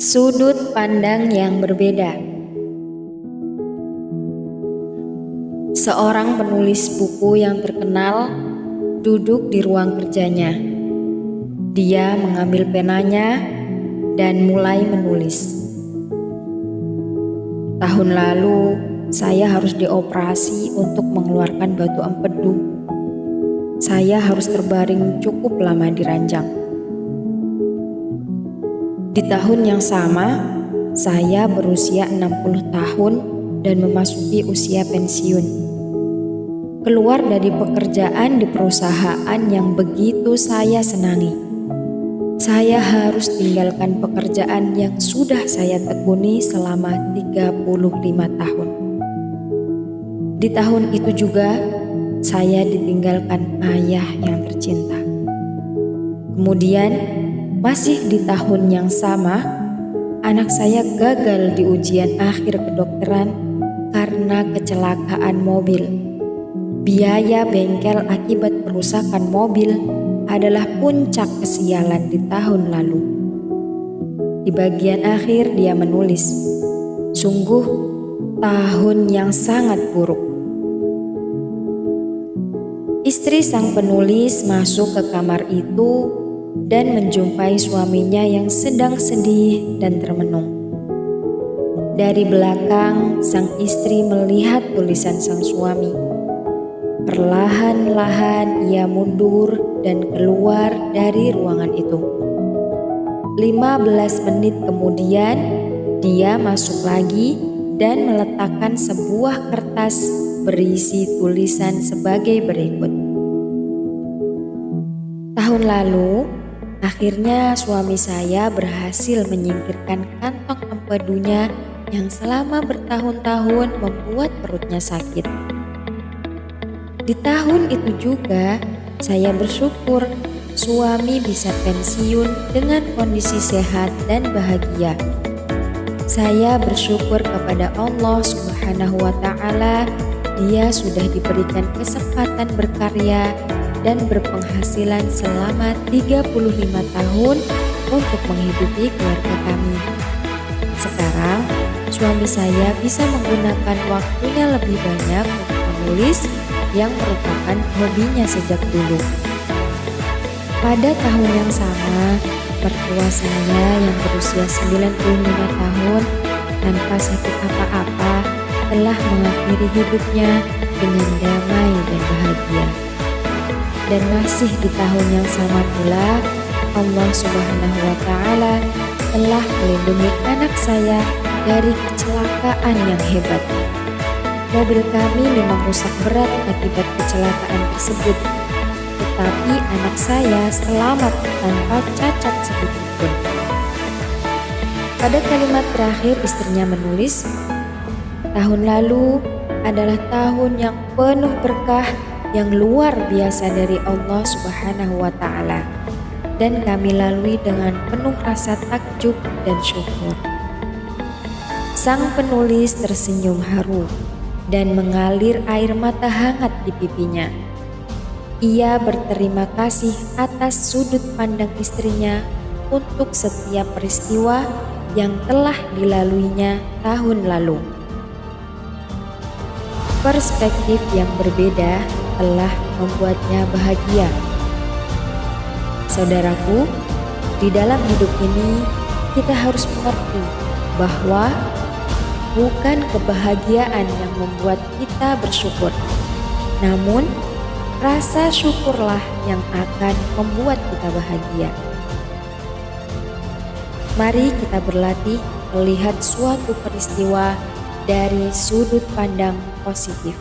Sudut pandang yang berbeda. Seorang penulis buku yang terkenal duduk di ruang kerjanya. Dia mengambil penanya dan mulai menulis. Tahun lalu, saya harus dioperasi untuk mengeluarkan batu empedu. Saya harus terbaring cukup lama di ranjang. Di tahun yang sama, saya berusia 60 tahun dan memasuki usia pensiun. Keluar dari pekerjaan di perusahaan yang begitu saya senangi. Saya harus tinggalkan pekerjaan yang sudah saya tekuni selama 35 tahun. Di tahun itu juga, saya ditinggalkan ayah yang tercinta. Kemudian, masih di tahun yang sama, anak saya gagal di ujian akhir kedokteran karena kecelakaan mobil. Biaya bengkel akibat kerusakan mobil adalah puncak kesialan di tahun lalu. Di bagian akhir dia menulis, "Sungguh tahun yang sangat buruk." Istri sang penulis masuk ke kamar itu dan menjumpai suaminya yang sedang sedih dan termenung. Dari belakang, sang istri melihat tulisan sang suami. Perlahan-lahan ia mundur dan keluar dari ruangan itu. 15 menit kemudian, dia masuk lagi dan meletakkan sebuah kertas berisi tulisan sebagai berikut. Tahun lalu, akhirnya suami saya berhasil menyingkirkan kantong empedunya yang selama bertahun-tahun membuat perutnya sakit. Di tahun itu juga, saya bersyukur suami bisa pensiun dengan kondisi sehat dan bahagia. Saya bersyukur kepada Allah Subhanahu wa Ta'ala, Dia sudah diberikan kesempatan berkarya dan berpenghasilan selama 35 tahun untuk menghidupi keluarga kami. Sekarang, suami saya bisa menggunakan waktunya lebih banyak untuk menulis yang merupakan hobinya sejak dulu. Pada tahun yang sama, mertua saya yang berusia 95 tahun tanpa sakit apa-apa telah mengakhiri hidupnya dengan damai dan bahagia. Dan masih di tahun yang sama pula, Allah Subhanahu wa Ta'ala telah melindungi anak saya dari kecelakaan yang hebat. Mobil kami memang rusak berat akibat kecelakaan tersebut, tetapi anak saya selamat tanpa cacat sedikit pun. Pada kalimat terakhir istrinya menulis, "Tahun lalu adalah tahun yang penuh berkah yang luar biasa dari Allah Subhanahu wa Ta'ala, dan kami lalui dengan penuh rasa takjub dan syukur." Sang penulis tersenyum haru dan mengalir air mata hangat di pipinya. Ia berterima kasih atas sudut pandang istrinya untuk setiap peristiwa yang telah dilaluinya tahun lalu. Perspektif yang berbeda telah membuatnya bahagia. Saudaraku, di dalam hidup ini kita harus mengerti bahwa bukan kebahagiaan yang membuat kita bersyukur, namun rasa syukurlah yang akan membuat kita bahagia. Mari kita berlatih melihat suatu peristiwa dari sudut pandang positif.